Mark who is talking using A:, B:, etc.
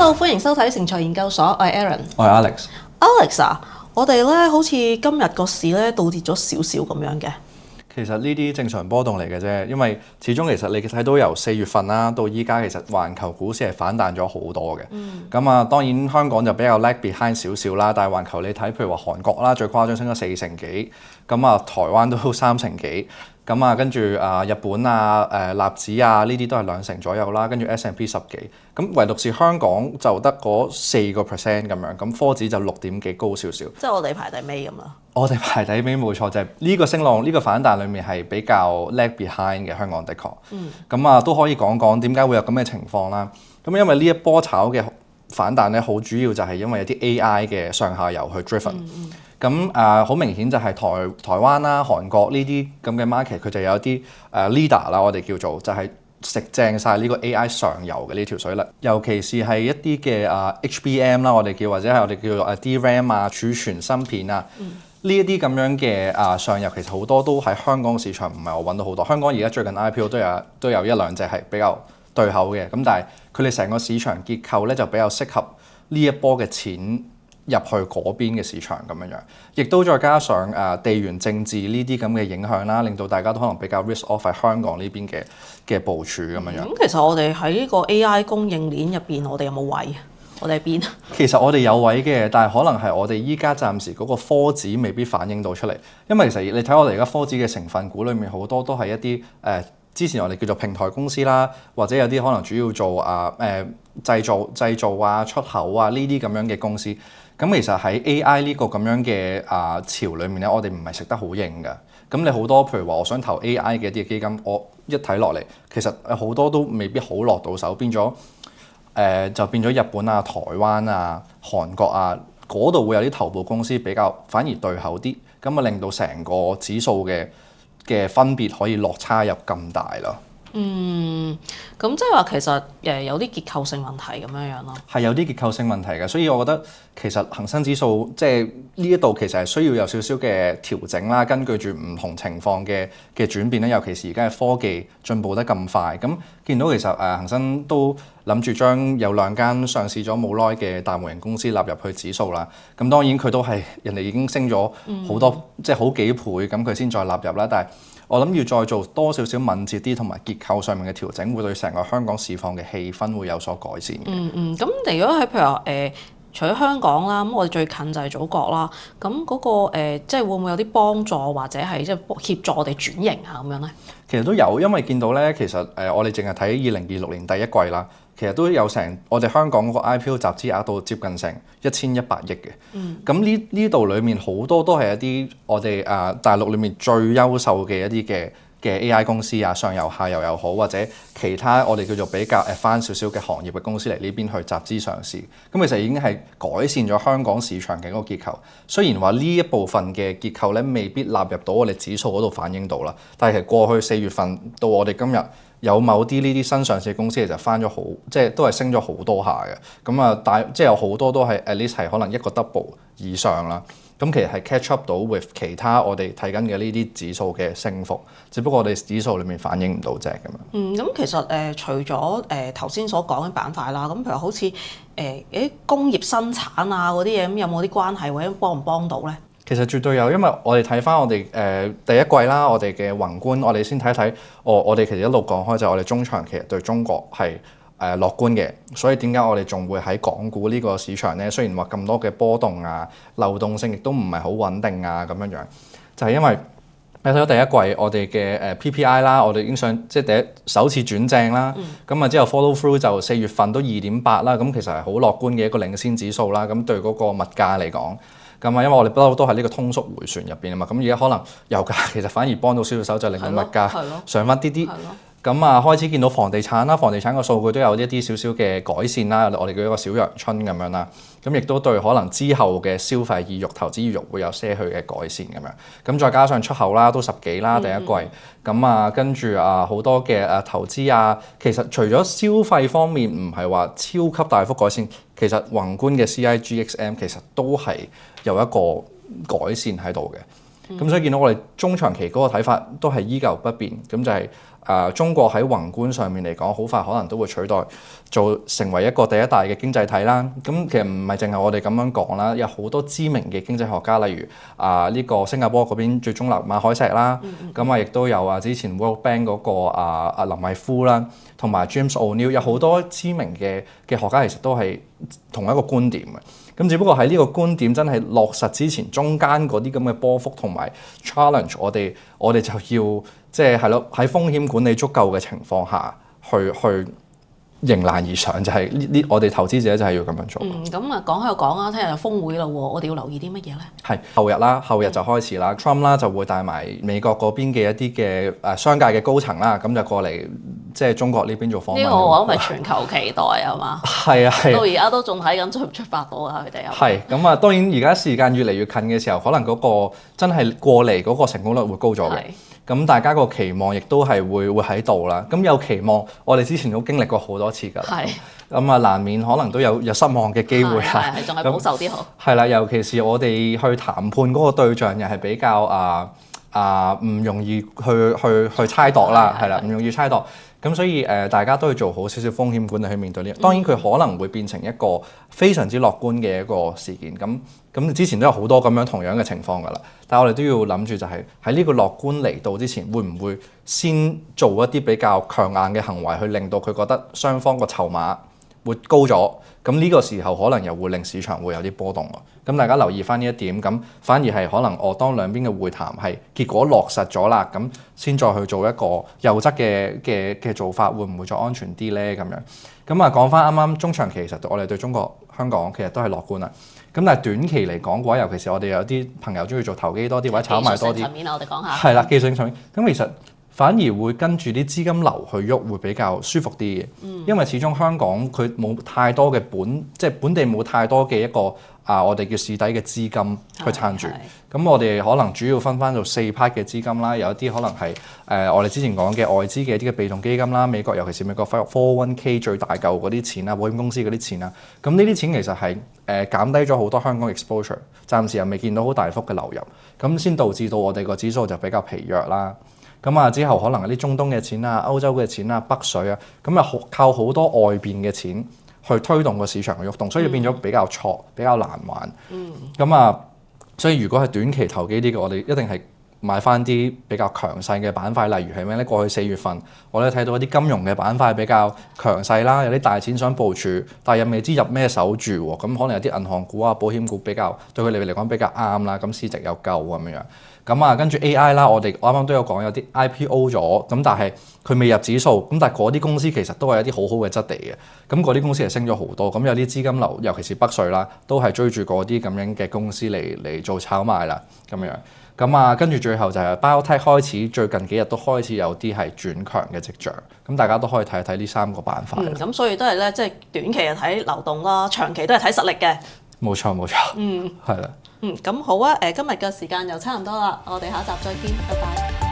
A: Hello， 歡迎收睇成才研究所，我係 Aaron，
B: 我係 Alex。Alex
A: 啊，我哋咧好似今日個市咧倒跌咗少少咁樣嘅。
B: 其實呢啲正常波動嚟嘅啫，因為始終其實你睇到由4月份啦到依家，其實環球股市係反彈咗好多嘅。咁當然香港就比較 lag behind 少少啦，但係環球你睇，譬如話韓國啦，最誇張升咗4成幾，台灣都3成幾。跟住日本納指呢啲都係2成左右啦，跟住 S&P 10幾，咁唯獨是香港就得嗰4%咁樣，咁科指就6點幾高少少。
A: 即係我哋排第尾咁啊！
B: 我哋排第尾冇錯，就係呢個升浪呢個反彈裡面係比較 lag behind 嘅，香港的確。都可以講講點解會有咁嘅情況啦。咁因為呢一波炒嘅反彈咧，好主要就係因為有啲 AI 嘅上下游去 driven。好明顯就係台灣啦、韓國呢啲咁嘅 market， 佢就有啲leader 啦，我哋叫做就係食正晒呢個 AI 上游嘅呢條水啦。尤其是係一啲嘅HBM 啦，我哋叫或者係我哋叫做DRAM 儲存芯片呢一啲咁樣嘅上游，其實好多都喺香港市場唔係我揾到好多。香港而家最近 IPO 都有1-2隻係比較對口嘅，咁但係佢哋成個市場結構咧就比較適合呢一波嘅錢入去嗰邊嘅市場咁樣，亦都再加上地緣政治呢啲咁嘅影響啦，令到大家都可能比較 risk off 喺香港呢邊嘅部署咁樣。
A: 咁其實我哋喺呢個 AI 供應鏈入邊，我哋有冇位？我哋喺邊？
B: 其實我哋有位嘅，但係可能係我哋依家暫時嗰個科指未必反映到出嚟，因為其實你睇我哋而家科指嘅成分股裏面好多都係一啲之前我哋叫做平台公司啦，或者有啲可能主要做製造出口呢啲咁樣嘅公司。咁其實喺 AI 呢個咁樣嘅潮裏面咧，我哋唔係食得好硬㗎。咁你好多譬如話我想投 AI 嘅一啲基金，我一睇落嚟，其實好多都未必好落到手，就變咗日本台灣韓國嗰度會有啲頭部公司比較反而對口啲，咁令到成個指數嘅分別可以落差又咁大咯。
A: 咁即係話其實有啲結構性問題咁樣咯。係
B: 有啲結構性問題嘅，所以我覺得其實恒生指數即係呢一度其實係需要有少少嘅調整啦，根據住唔同情況嘅轉變咧，尤其是而家嘅科技進步得咁快，咁見到其實恒生都諗住將有2間上市咗冇耐嘅大模型公司納入去指數啦。咁當然佢都係人哋已經升咗好多，即係好幾倍咁佢先再納入啦，但係我諗要再做多少少敏捷啲同埋結構上面嘅調整，會對成個香港市況嘅氣氛會有所改善嘅。
A: 咁如果喺譬如話除咗香港啦，咁我哋最近就係祖國啦，咁嗰個即係會唔會有啲幫助或者係即係協助我哋轉型咁樣咧？
B: 其實都有，因為見到咧，其實我哋淨係睇2026年第一季啦，其實都有成我哋香港嗰個 IPO 集資額度接近成1100億嘅。咁呢度裡面好多都係一啲我哋大陸裡面最優秀嘅一啲嘅 AI 公司上游下游又好，或者其他我哋叫做比較翻少少嘅行業嘅公司嚟呢邊去集資上市。咁其實已經係改善咗香港市場嘅嗰個結構。雖然話呢一部分嘅結構咧未必納入到我哋指數嗰度反映到啦，但係其實過去4月份到我哋今日有某啲呢啲新上市嘅公司其實翻咗好，即係都係升咗好多下嘅。咁即係有好多都係 at least 係可能一個 double 以上啦。咁其實係 catch up 到 with 其他我哋睇緊嘅呢啲指數嘅升幅，只不過我哋指數裡面反映唔到隻咁樣。
A: 咁其實除咗頭先所講嘅板塊啦，咁譬如好似工業生產嗰啲嘢，咁有冇啲關係或者幫唔幫到咧？
B: 其實絕對有，因為我哋睇翻我哋第一季啦，我哋嘅宏觀，我哋先睇睇我哋其實一路講開就係我哋中長期對中國係樂觀嘅，所以點解我哋仲會喺港股呢個市場咧？雖然話咁多嘅波動流動性亦都唔係好穩定咁樣，就係因為你睇到第一季我哋嘅PPI 啦，我哋已經即係首次轉正啦，咁之後 follow through 就4月份都2.8啦，咁其實係好樂觀嘅一個領先指數啦。咁對嗰個物價嚟講，因為我哋不嬲都喺呢個通縮迴旋入邊嘛，咁而家可能油價其實反而幫到少少手，就令到物價上翻啲啲。咁開始見到房地產個數據都有一啲少少嘅改善啦，我哋叫一個小陽春咁樣啦。咁亦都對可能之後嘅消費意欲、投資意欲會有些許嘅改善咁樣。咁再加上出口啦，都10幾啦第一季。咁跟住好多嘅投資其實除咗消費方面唔係話超級大幅改善，其實宏觀嘅 CIGXM 其實都係有一個改善喺度嘅。咁所以見到我哋中長期嗰個睇法都係依舊不變，咁就係中國喺宏觀上面嚟講，好快可能都會取代成為一個第一大嘅經濟體啦。咁其實唔係淨係我哋咁樣講啦，有好多知名嘅經濟學家，例如呢個新加坡嗰邊最中立馬凱錫啦，咁亦都有之前 World Bank 嗰個林毅夫啦，同埋 James O'Neill， 有好多知名嘅學家其實都係同一個觀點嘅。咁只不過喺呢個觀點真係落實之前，中間嗰啲咁嘅波幅同埋 challenge，我哋就要即係係咯，喺風險管理足夠嘅情況下，去迎難而上，就係呢我哋投資者就係要咁樣做。
A: 咁啊講開又講啦，聽日有峰會啦喎，我哋要留意啲乜嘢咧？係
B: 後日就開始啦，Trump 啦就會帶埋美國嗰邊嘅一啲嘅商界嘅高層啦，咁就過嚟即係中國呢邊做訪問。
A: 呢個我諗咪全球期待係嘛？
B: 係啊，
A: 到而家都仲睇緊出唔出發到啊，佢哋又
B: 係咁啊！當然而家時間越嚟越近嘅時候，可能嗰個真係過嚟嗰個成功率會高咗嘅。咁大家個期望亦都係會喺度啦。咁有期望，我哋之前都經歷過好多次㗎啦。咁啊，難免可能都有失望嘅機會啦。
A: 仲係保守啲好。
B: 係啦，尤其是我哋去談判嗰個對象，又係比較唔容易去猜度啦，係啦，唔容易猜度。咁所以大家都要做好少少風險管理去面對呢。當然佢可能會變成一個非常之樂觀嘅一個事件。咁之前都有好多咁樣同樣嘅情況㗎啦。但係我哋都要諗住就係喺呢個樂觀嚟到之前，會唔會先做一啲比較強硬嘅行為，去令到佢覺得雙方個籌碼會高咗，咁呢個時候可能又會令市場會有啲波動喎。咁大家留意翻呢一點，咁反而係可能當兩邊嘅會談係結果落實咗啦，咁先再去做一個右側嘅做法，會唔會再安全啲呢？咁樣咁啊，講翻啱啱中長期，其實我哋對中國香港其實都係樂觀啦。咁但係短期嚟講嘅話，尤其是我哋有啲朋友中意做投機多啲或者炒賣多啲，
A: 技術層面我哋講下。
B: 係啦，技術層面咁其實反而會跟住啲資金流去喐，會比較舒服啲嘅。因為始終香港佢冇太多嘅即係本地冇太多嘅一個我哋叫市底嘅資金去撐住。咁我哋可能主要分翻到4 part 嘅資金啦，有一啲可能係我哋之前講嘅外資嘅一啲嘅被動基金啦，美國尤其是美國 401k 最大嚿嗰啲錢啊，保險公司嗰啲錢啊，咁呢啲錢其實係減低咗好多香港 exposure， 暫時又未見到好大幅嘅流入，咁先導致到我哋個指數就比較疲弱啦。咁之後可能有啲中東嘅錢啊、歐洲嘅錢啊、北水啊，咁靠好多外邊嘅錢去推動個市場嘅喐動，所以變咗比較錯、比較難玩。所以如果係短期投機啲嘅，我哋一定係買翻啲比較強勢嘅板塊，例如係咩咧？過去4月份我哋睇到一啲金融嘅板塊比較強勢啦，有啲大錢想部署，但係又未知入咩手住喎。咁可能有啲銀行股啊、保險股比較對佢哋嚟講比較啱啦，咁市值又夠咁樣。跟住 AI 啦，我哋啱啱都有講有啲 IPO 咗，咁但係佢未入指數，咁但係嗰啲公司其實都係一啲好好嘅質地嘅，咁嗰啲公司係升咗好多，咁有啲資金流，尤其是北水啦，都係追住嗰啲咁樣嘅公司嚟做炒賣啦，咁樣，跟住最後就係 Biotech 開始最近幾日都開始有啲係轉強嘅跡象，咁大家都可以睇一睇呢3個板塊。
A: 咁所以都係咧，即係短期係睇流動啦，長期都係睇實力嘅。
B: 冇錯，係啦。
A: 咁好啊，今日嘅時間又差唔多啦，我哋下一集再見，拜拜。